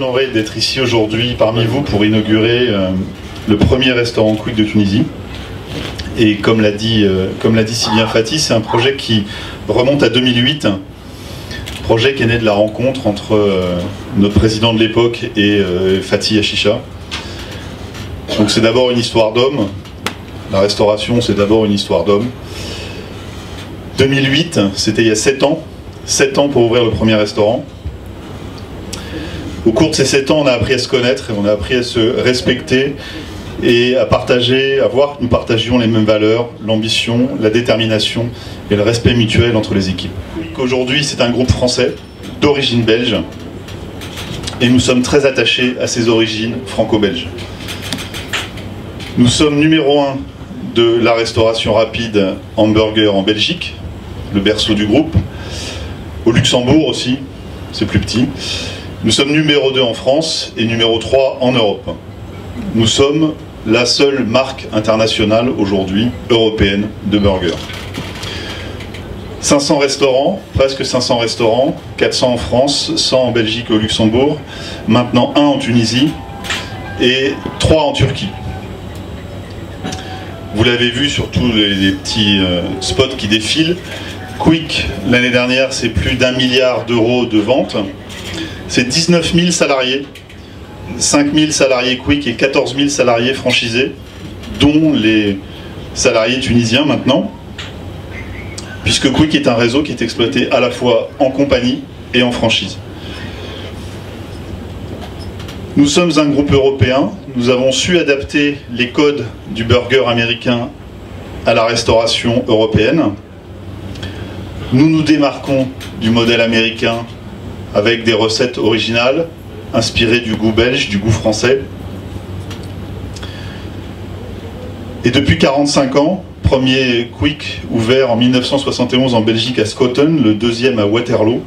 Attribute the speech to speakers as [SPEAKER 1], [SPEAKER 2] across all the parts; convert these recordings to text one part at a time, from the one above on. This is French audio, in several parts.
[SPEAKER 1] honoré d'être ici aujourd'hui parmi vous pour inaugurer le premier restaurant Quick de Tunisie. Et comme l'a dit si bien Fatih, c'est un projet qui remonte à 2008, projet qui est né de la rencontre entre notre président de l'époque et Fatih Achicha. Donc c'est d'abord une histoire d'homme, la restauration c'est d'abord une histoire d'homme. 2008, c'était il y a 7 ans, 7 ans pour ouvrir le premier restaurant. Au cours de ces 7 ans, on a appris à se connaître, et on a appris à se respecter et à partager, à voir que nous partagions les mêmes valeurs, l'ambition, la détermination et le respect mutuel entre les équipes. Aujourd'hui, c'est un groupe français d'origine belge et nous sommes très attachés à ses origines franco-belges. Nous sommes numéro 1 de la restauration rapide hamburger en Belgique, le berceau du groupe, au Luxembourg aussi, c'est plus petit. Nous sommes numéro 2 en France et numéro 3 en Europe. Nous sommes la seule marque internationale aujourd'hui européenne de burgers. 500 restaurants, presque 500 restaurants, 400 en France, 100 en Belgique et au Luxembourg, maintenant 1 en Tunisie et 3 en Turquie. Vous l'avez vu sur tous les petits spots qui défilent. Quick, l'année dernière, c'est plus d'1 milliard d'euros de ventes. C'est 19 000 salariés, 5 000 salariés Quick et 14 000 salariés franchisés, dont les salariés tunisiens maintenant, puisque Quick est un réseau qui est exploité à la fois en compagnie et en franchise. Nous sommes un groupe européen, nous avons su adapter les codes du burger américain à la restauration européenne. Nous nous démarquons du modèle américain avec des recettes originales, inspirées du goût belge, du goût français. Et depuis 45 ans, premier Quick ouvert en 1971 en Belgique à Schoten, le deuxième à Waterloo.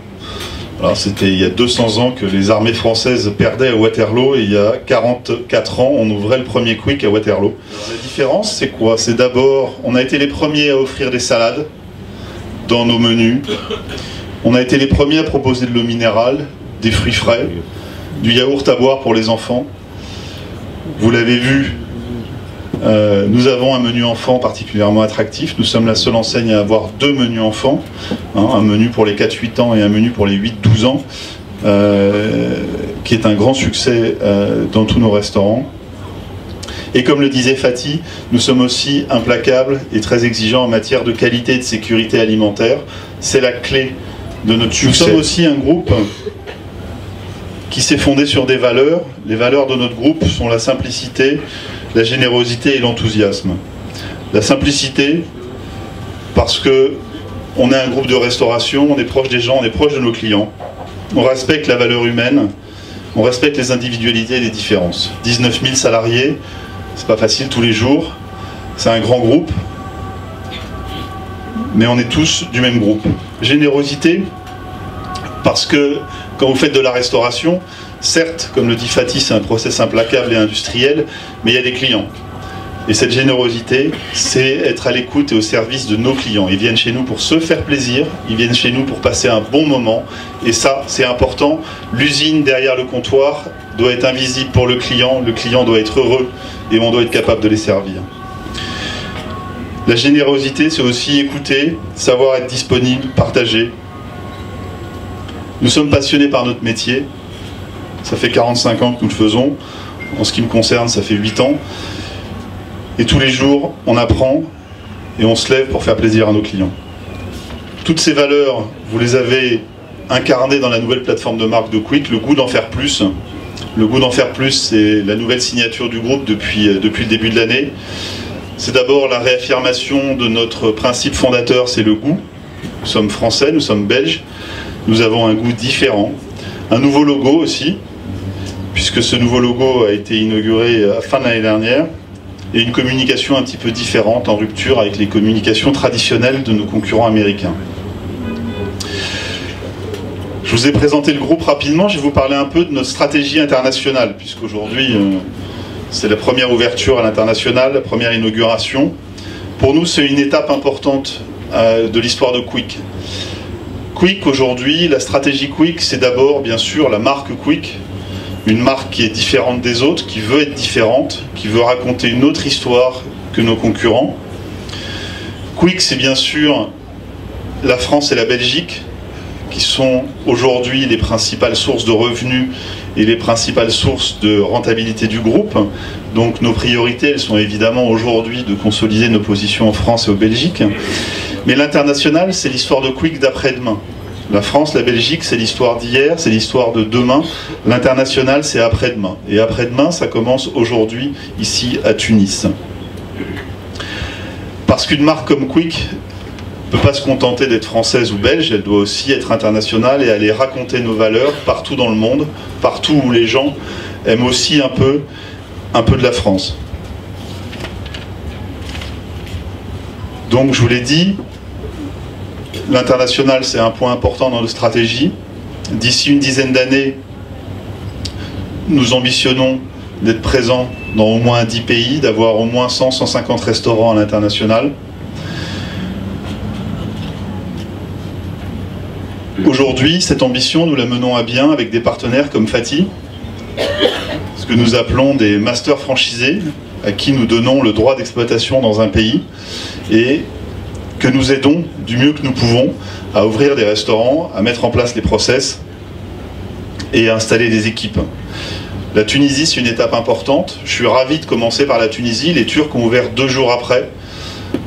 [SPEAKER 1] Alors c'était il y a 200 ans que les armées françaises perdaient à Waterloo, et il y a 44 ans, on ouvrait le premier Quick à Waterloo. Alors, la différence, c'est quoi? C'est d'abord, on a été les premiers à offrir des salades dans nos menus. On a été les premiers à proposer de l'eau minérale, des fruits frais, du yaourt à boire pour les enfants. Vous l'avez vu, nous avons un menu enfant particulièrement attractif. Nous sommes la seule enseigne à avoir 2 menus enfants, hein, un menu pour les 4-8 ans et un menu pour les 8-12 ans, qui est un grand succès dans tous nos restaurants. Et comme le disait Fatih, nous sommes aussi implacables et très exigeants en matière de qualité et de sécurité alimentaire. C'est la clé de notre succès. Nous sommes aussi un groupe qui s'est fondé sur des valeurs. Les valeurs de notre groupe sont la simplicité, la générosité et l'enthousiasme. La simplicité, parce que on est un groupe de restauration, on est proche des gens, on est proche de nos clients. On respecte la valeur humaine, on respecte les individualités et les différences. 19 000 salariés, c'est pas facile tous les jours, c'est un grand groupe, mais on est tous du même groupe. Générosité, parce que quand vous faites de la restauration, certes, comme le dit Fatih, c'est un process implacable et industriel, mais il y a des clients. Et cette générosité, c'est être à l'écoute et au service de nos clients. Ils viennent chez nous pour se faire plaisir, ils viennent chez nous pour passer un bon moment, et ça, c'est important. L'usine derrière le comptoir doit être invisible pour le client doit être heureux, et on doit être capable de les servir. La générosité, c'est aussi écouter, savoir être disponible, partager. Nous sommes passionnés par notre métier. Ça fait 45 ans que nous le faisons. En ce qui me concerne, ça fait 8 ans. Et tous les jours, on apprend et on se lève pour faire plaisir à nos clients. Toutes ces valeurs, vous les avez incarnées dans la nouvelle plateforme de marque de Quick, le goût d'en faire plus. Le goût d'en faire plus, c'est la nouvelle signature du groupe depuis le début de l'année. C'est d'abord la réaffirmation de notre principe fondateur, c'est le goût. Nous sommes français, nous sommes belges, nous avons un goût différent. Un nouveau logo aussi, puisque ce nouveau logo a été inauguré à la fin de l'année dernière, et une communication un petit peu différente, en rupture avec les communications traditionnelles de nos concurrents américains. Je vous ai présenté le groupe rapidement, je vais vous parler un peu de notre stratégie internationale, puisqu'aujourd'hui c'est la première ouverture à l'international, la première inauguration. Pour nous, c'est une étape importante de l'histoire de Quick. Quick aujourd'hui, la stratégie Quick, c'est d'abord bien sûr la marque Quick, une marque qui est différente des autres, qui veut être différente, qui veut raconter une autre histoire que nos concurrents. Quick, c'est bien sûr la France et la Belgique, qui sont aujourd'hui les principales sources de revenus et les principales sources de rentabilité du groupe. Donc nos priorités, elles sont évidemment aujourd'hui de consolider nos positions en France et en Belgique. Mais l'international, c'est l'histoire de Quick d'après-demain. La France, la Belgique, c'est l'histoire d'hier, c'est l'histoire de demain. L'international, c'est après-demain. Et après-demain, ça commence aujourd'hui, ici, à Tunis. Parce qu'une marque comme Quick ne peut pas se contenter d'être française ou belge, elle doit aussi être internationale et aller raconter nos valeurs partout dans le monde, partout où les gens aiment aussi un peu de la France. Donc je vous l'ai dit, l'international c'est un point important dans notre stratégie. D'ici une dizaine d'années, nous ambitionnons d'être présents dans au moins 10 pays, d'avoir au moins 100-150 restaurants à l'international. Aujourd'hui, cette ambition, nous la menons à bien avec des partenaires comme Fati, ce que nous appelons des masters franchisés, à qui nous donnons le droit d'exploitation dans un pays et que nous aidons du mieux que nous pouvons à ouvrir des restaurants, à mettre en place les process et à installer des équipes. La Tunisie, c'est une étape importante. Je suis ravi de commencer par la Tunisie. Les Turcs ont ouvert 2 jours après.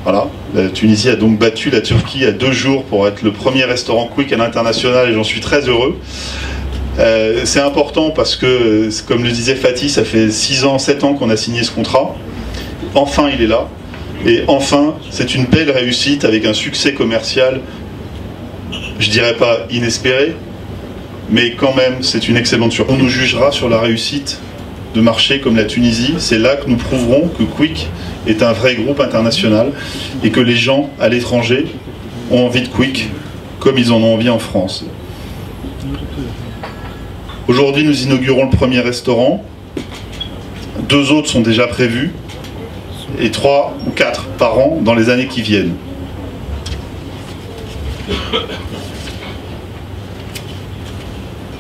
[SPEAKER 1] Voilà. La Tunisie a donc battu la Turquie à 2 jours pour être le premier restaurant Quick à l'international et j'en suis très heureux. C'est important parce que, comme le disait Fatih, ça fait 6 ans, 7 ans qu'on a signé ce contrat. Enfin, il est là. Et enfin, c'est une belle réussite avec un succès commercial, je dirais pas inespéré, mais quand même, c'est une excellente surprise. On nous jugera sur la réussite de marchés comme la Tunisie. C'est là que nous prouverons que Quick est un vrai groupe international et que les gens à l'étranger ont envie de Quick comme ils en ont envie en France. Aujourd'hui, nous inaugurons le premier restaurant. 2 autres sont déjà prévus et 3 ou 4 par an dans les années qui viennent.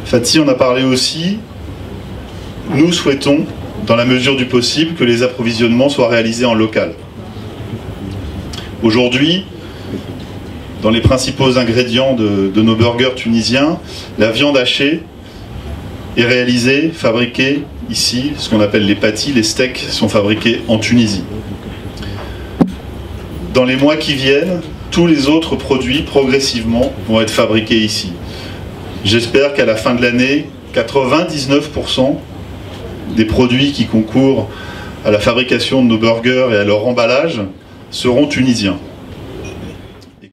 [SPEAKER 1] Fatih en a parlé aussi. Nous souhaitons, dans la mesure du possible, que les approvisionnements soient réalisés en local. Aujourd'hui, dans les principaux ingrédients de nos burgers tunisiens, la viande hachée est réalisée, fabriquée ici, ce qu'on appelle les pâtis, les steaks sont fabriqués en Tunisie. Dans les mois qui viennent, tous les autres produits, progressivement, vont être fabriqués ici. J'espère qu'à la fin de l'année, 99% des produits qui concourent à la fabrication de nos burgers et à leur emballage seront tunisiens.